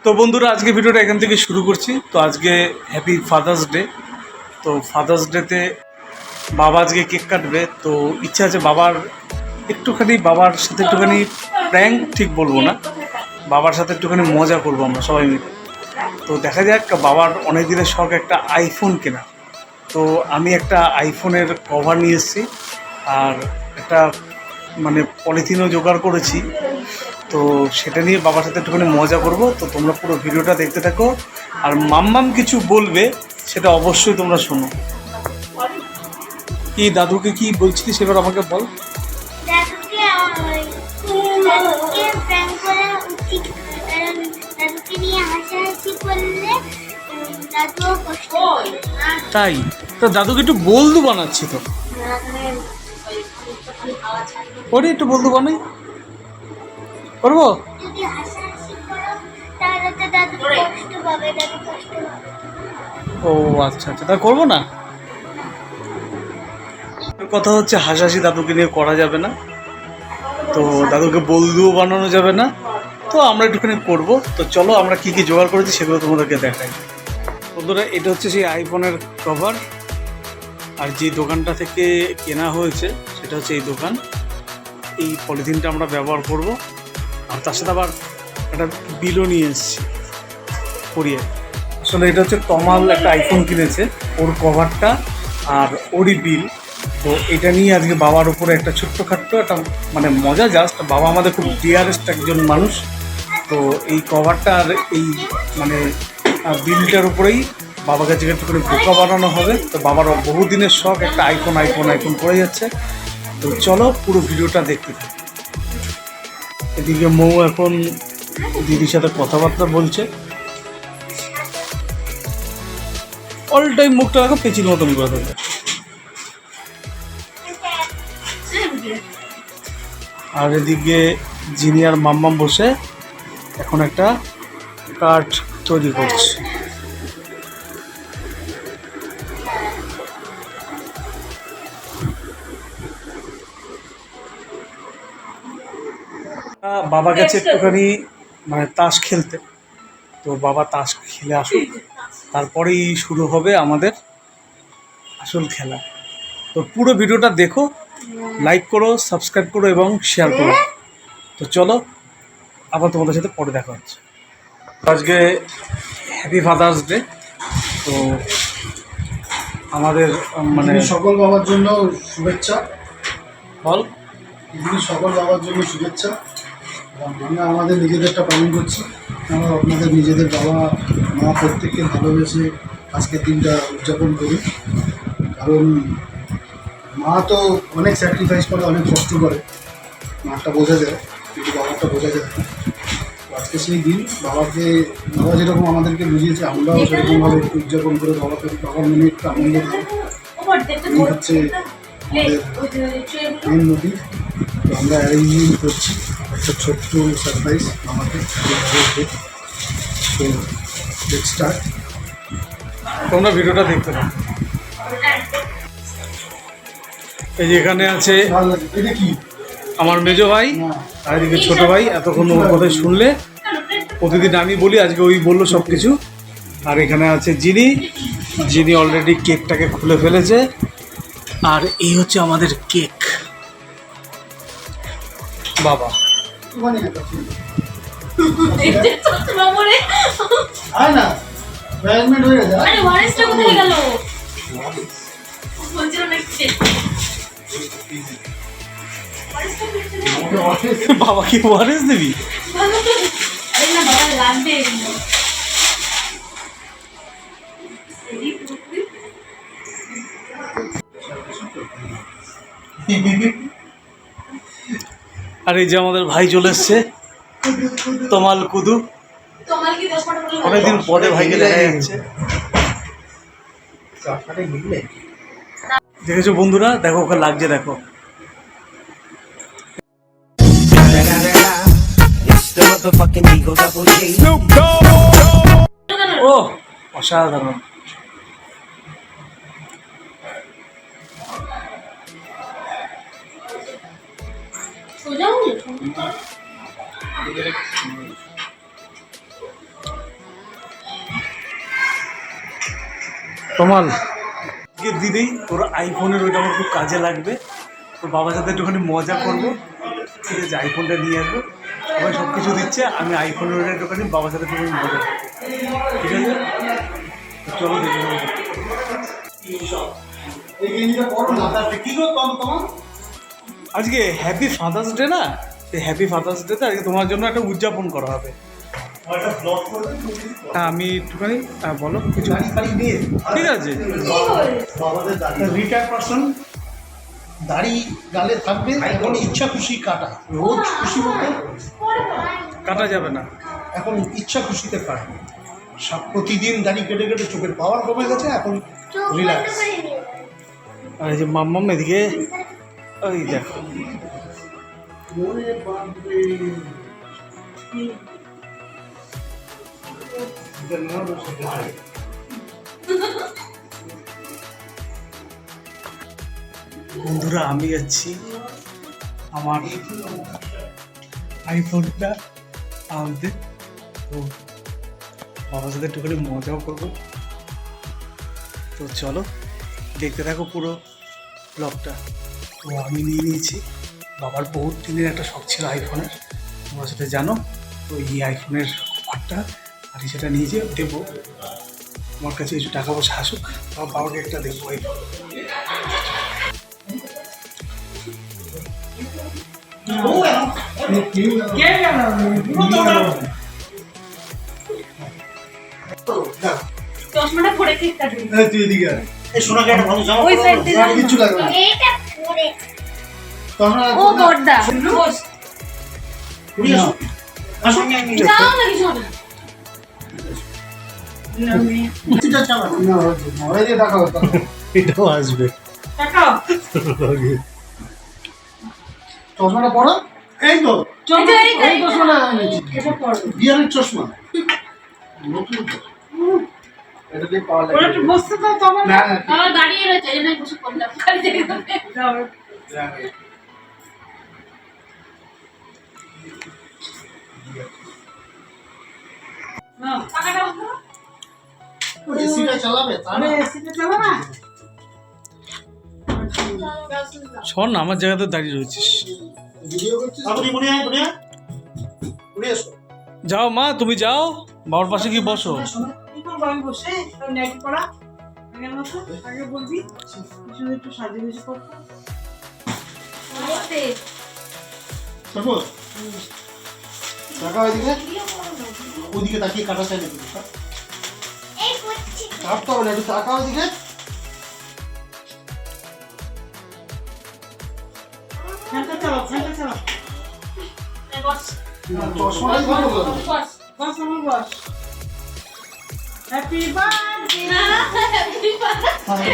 তো বন্ধুরা আজকে ভিডিওটা এখান থেকে শুরু করছি। তো আজকে হ্যাপি ফাদার্স ডে। তো ফাদার্স ডেতে বাবা আজকে কেক কাটবে। তো ইচ্ছা আছে বাবার সাথে একটুখানি প্র্যাঙ্ক ঠিক বলবো না, বাবার সাথে একটুখানি মজা করবো আমরা সবাই মিলে। তো দেখা যাক, বাবার অনেক দিনের শখ একটা আইফোন কেনা। তো আমি একটা আইফোনের কভার নিয়ে এসেছি, আর একটা পলিথিনও জোগাড় করেছি। তো সেটা নিয়ে বাবার সাথে একটুখানি মজা করব। তো তোমরা পুরো ভিডিওটা দেখতে থাকো, আর মাম্মাম কিছু বলবে সেটা অবশ্যই তোমরা শোনো। কি দাদুকে কি বলছিস সেবার আমাকে বল। তাই তো দাদুকে একটু বলদু বানাচ্ছি তো, ওরে একটু বলদু বানাই করবো। ও আচ্ছা আচ্ছা, তা করবো না। কথা হচ্ছে হাসাহাসি দাদুকে নিয়ে করা যাবে না, তো দাদুকে বলদুও বানানো যাবে না। তো আমরা একটুখানি করবো। তো চলো আমরা কি কি জোগাড় করেছি সেগুলো তোমাদেরকে দেখাই। বন্ধুরা, এটা হচ্ছে সেই আইফোনের কভার, আর যে দোকানটা থেকে কেনা হয়েছে সেটা হচ্ছে এই দোকান। এই পলিথিনটা আমরা ব্যবহার করব, আর তার সাথে আবার একটা বিলও নিয়ে এসেছি করিয়ে। আসলে এটা হচ্ছে তমাল একটা আইফোন কিনেছে, ওর কভারটা আর ওরই বিল। তো এটা নিয়ে আজকে বাবার উপরে একটা ছোট্টখাট্টো একটা মজা। জাস্ট বাবা আমাদের খুব ডিয়ারেস্ট একজন মানুষ। তো এই কভারটা আর এই বিলটার উপরেই বাবাকে আজকে একটু করে বোকা বানানো হবে। তো বাবার বহুদিনের শখ একটা আইফোন করে যাচ্ছে। তো চলো পুরো ভিডিওটা দেখতে থাকি। এদিকে মৌ এখন দিদির সাথে কথাবার্তা বলছে। অল টাইম মুখটা দেখো পেঁচির মতন করে থাকে। আর এদিকে জিনি আর মাম্মাম বসে এখন একটা কার্ড তৈরি করছে। বাবা গেছে একটুখানি তাস খেলতে। তো বাবা তাস খেলে আসুক, তারপরেই শুরু হবে আমাদের আসল খেলা। তো পুরো ভিডিওটা দেখো, লাইক করো, সাবস্ক্রাইব করো এবং শেয়ার করো। তো চলো আবার তোমাদের সাথে পরে দেখা হচ্ছে। আজকে হ্যাপি ফাদার্স ডে। তো আমাদের সকল বাবার জন্য শুভেচ্ছা। বল। সকল বাবার জন্য শুভেচ্ছা। আমরা আমাদের নিজেদেরটা পালন করছি। আমরা আপনাদের নিজেদের বাবা মা প্রত্যেককে ভালোবেসে আজকের দিনটা উদযাপন করি। কারণ মা তো অনেক স্যাক্রিফাইস করে, অনেক কষ্ট করে, মাটা বোঝা যায়, কিন্তু বাবারটা বোঝা যায় না। আজকে সেই দিন বাবা যেরকম আমাদেরকে বুঝিয়েছে, আমরাও সেরকমভাবে একটু উদযাপন করে বাবার মনে একটু আনন্দ পাই। এই হচ্ছে মেন মোটিভ। তো আমরা অ্যারেঞ্জমেন্ট করছি একটা ছোট্ট সারপ্রাইজ আমাকে। তো লেটস স্টার্ট। তোমরা ভিডিওটা দেখতে পারো। এই যে এখানে আছে এটা কি আমার মেজো ভাই, আর এদিকে ছোটো ভাই। এতক্ষণ ওর কথা শুনলে, প্রতিদিন আমি বলি, আজকে ওই বললো সব কিছু। আর এখানে আছে যিনি অলরেডি কেকটাকে খুলে ফেলেছে। আর এই হচ্ছে আমাদের কেক। বাবা বাবা কি ওয়ারেস দিবি? আর এই যে আমাদের ভাই চলে এসছে, তমাল কুদু। অনেকদিন পরে ভাইকে দেখা যাচ্ছে। দেখেছো বন্ধুরা, দেখো ওকে লাগছে, দেখো। ও অসাধারণ। তোমাল দিদি তোর আইফোনের ওইটা আমার খুব কাজে লাগবে, তোর বাবার সাথে একটুখানি মজা করবো, ঠিক আছে? আইফোনটা নিয়ে আসবো, সবাই সব কিছু দিচ্ছে, আমি আইফোনের ওইটা একটুখানি বাবার সাথে একটুখানি মজা করবো, ঠিক আছে? তো চলো দেখে নেবো। আজকে হ্যাপি ফাদার্স ডে না, সেই হ্যাপি ফাদার্স ডেতে আজকে তোমার জন্য একটা উদযাপন করা হবে। হ্যাঁ আমি একটুখানি বলো কিছু, ঠিক আছে? রিটায়ার্ড পার্সন, দাড়ি গালে থাকবে, এখন ইচ্ছা খুশি কাটা, রোজ খুশি মতো কাটা যাবে না। এখন ইচ্ছা খুশিতে কাটবে। সব প্রতিদিন দাড়ি কেটে কেটে চোখের পাওয়ার কমে গেছে, এখন রিল্যাক্স। আর এই যে মাম্মাম এদিকে, ওই দেখো বন্ধুরা, আমি যাচ্ছি আমার আইফোনটা আনতে, তো বাবার সাথে একটুখানি মজাও করবো। তো চলো দেখতে থাকো পুরো ব্লগটা। তো আমি নিয়ে নিয়েছি, বাবার বহুত দিনের একটা শখ ছিল আইফোনের, তোমার সাথে জানো তো, এই আইফোনের অফারটা আর সেটা নিয়ে যেয়ে দেবো। আমার কাছে কিছু টাকা পয়সা আসুক, আমার বাবাকে একটা দেবো আইফোন। চশমাটা পরে ঠিক কাটবে। তুই এদিকে আয়। ওই সাইড দিয়ে কিচ্ছু লাগবে না। এটা পরে ও বড়দা বস যাও না কিছু হবে না। এটাও আসবে। টাকাও চশমাটা পড়ো, এই তো এই চশমাটা এনেছি, এটা পড়ো। বিয়ারের চশমা নতুন তো। এটা দিয়ে পাওয়া ওরা একটু বসতে দাও তো আমার। না, না, আমার দাঁড়িয়ে রয়েছে এই জন্য বসে পড়লাম খালি দেখে দাও। না টাকাটা দাও। এসিটা চালাবে তা না? এসিটা চালা না। শোন না, আমার জায়গাতে দাঁড়িয়ে রয়েছিস। ভিডিও করছিস? আপনি মনে হয় মনে এসো। যাও মা, তুমি যাও, বাবার পাশে কি বসো। কি করবো আমি বসে নাইট পড়া আগের মতো আগে বলবি কিছু একটু সাজিয়ে গুছিয়ে করতে। সাপোজ টাকা ওইদিকে, ওইদিকে তাকিয়ে কাটা চাই নাকি? এই করছি কাটতে হবে না, একটু টাকা ওইদিকে। ফ্যানটা চালাও ফ্যানটা চালাও। বস চশমাটাই ভালো বস বস আমার বস। হ্যাপি বার্থডে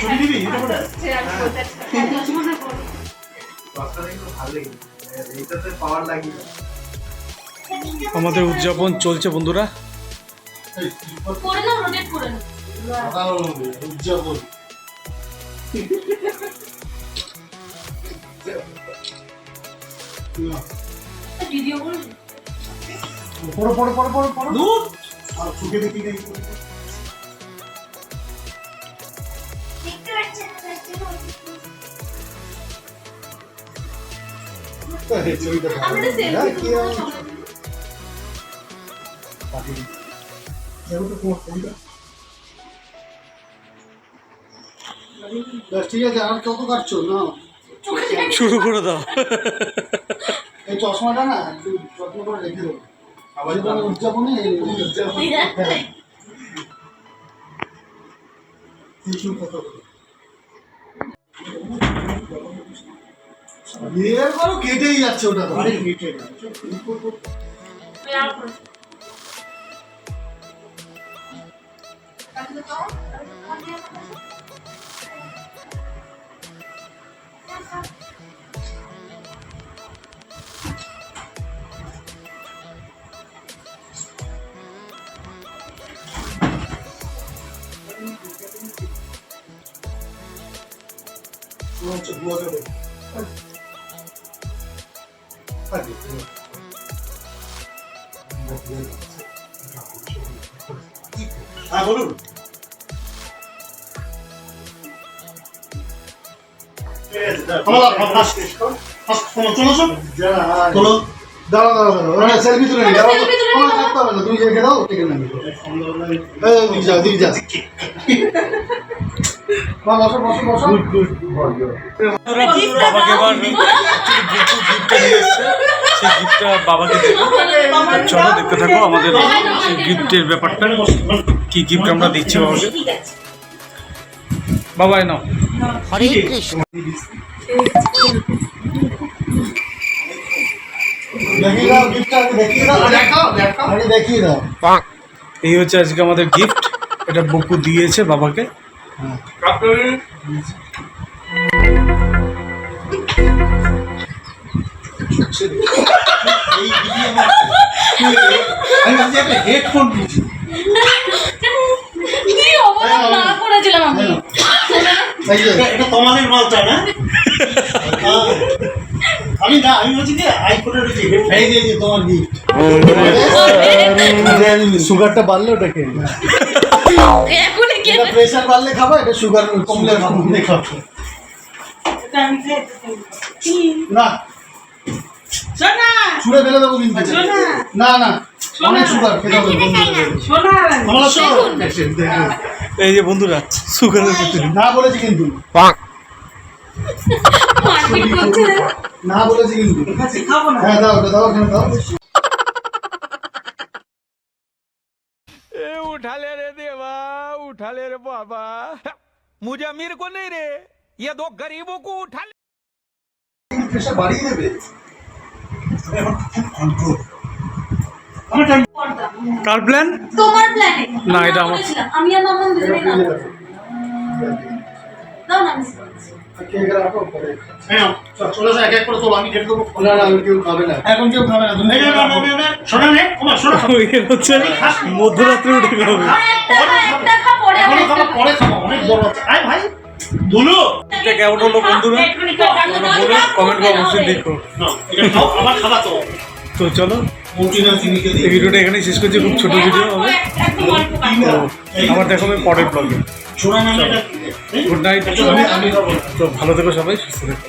ছুটি দিবি এটা বলে। আমাদের উদযাপন চলছে বন্ধুরা। করে নাও রোটেট করে নাও। উদযাপন ভিডিও করবি পড়ো পড়ো পড়ো পড়ো পড়ো দূর আর চোখে দেখি নেই। দেখতে পাচ্ছেন আমরা সেলফি ঠিক আছে, আর কত কাটছো না? শুরু করে দাও। এই চশমাটা না একটু যত্ন করে রেখে দেবো, আবার উদযাপনে কত বিয়ের পরও কেটেই যাচ্ছে ওটা তো, অনেক কেটে যাচ্ছে। হ্যাঁ বলুন। চলো দাঁড়া সেলফি তুলে নি তোমার থাকতে হবে না, তুমি রেখে দাও কেটে নেবে। দিকে যা মা বসো বসো বসো। বাবাকে এবার গিফটটা নিয়ে এসছে, সেই গিফটটা বাবাকে দেবো। চলো দেখতে থাকো আমাদের সেই গিফটের ব্যাপারটা, কি গিফট আমরা দিচ্ছি বাবাকে। বাবা নাও। হরে কৃষ্ণ। দেখিয়ে দাও গিফটটা, দেখিয়ে দাও আগে দেখিয়ে দাও। এই হচ্ছে আজকে আমাদের গিফট, এটা বকু দিয়েছে বাবাকে। আমি ভাবছি একটা হেডফোন দিয়েছি। কি অবস্থা না করেছিলাম আমি। এটা তোমাদের মালটা না? আমি না, আমি বলছি যে আইফোনের যে এই যে তোমার গিফট। সুগারটা বাড়লে ওটা খেয়ে এখনই কে এটা প্রেশার বাড়লে খাবো, এটা সুগার কমলে খাবো। এটা আমি খাই। না সোনা ছুঁড়ে ফেলে দেবো কিন্তু। সোনা না না অনেক সুগার খেতে হবে। সোনা এই যে বন্ধুরা সুগারের না বলেছি কিন্তু, মারপিট করছে। না বলেছি কিন্তু। খাবো না। হ্যাঁ দাও ওটা দাও, ওখানে দাও। उठा ले रे देवा, उठा ले रे बाबा। मुझे अमीर को नहीं रे, ये दो गरीबों को उठा ले। প্রেশার বাড়িয়ে দেবে। কার প্ল্যান? তোমার প্ল্যানে না, এটা আমার। আমি আর মামা দুজনেই না দাও না মিস করছি। কেক রাখো পরে। চলে আসো, এক এক করে তোলো, আমি খেতে দেবো। না না কেউ খাবে না, এখন কেউ খাবে না। তুমি শোনা নে, ওমা শোনা। ওইখানে হচ্ছে মধ্যরাত্রে উঠে খাবে। একটা খা পরে এখনো আবার খাবো, পরে খাবো, অনেক বড় আছে। আয় ভাই দুলু, এটা কেমন হলো বন্ধুরা? তোমরা বলো, কমেন্ট করে অবশ্যই দেখো। না, এটা খাও, আবার খাবা তো। তো চলো মন্ত্রীরা চিনিকে এই ভিডিওটা এখানেই শেষ করছি, খুব ছোট ভিডিও হবে। একদম অল্প কাজ। তো আবার দেখা হবে পরের ব্লগে। শোনা না, এটা গুড নাইট। আমি তো ভালো থেকো সবাই, সুস্থ থেকো।